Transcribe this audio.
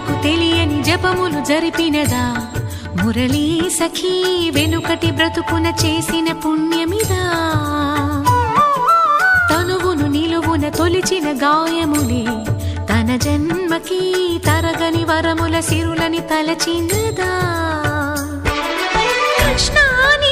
తనకు తెలియని జపములు జరిపినదా మురళీ సఖీ వెనుకటి బ్రతుకున చేసిన పుణ్యమిదా తనువును నిలువున తొలిచిన గాయములే తన జన్మకి తరగని వరముల సిరులని తలచినదా కృష్ణాని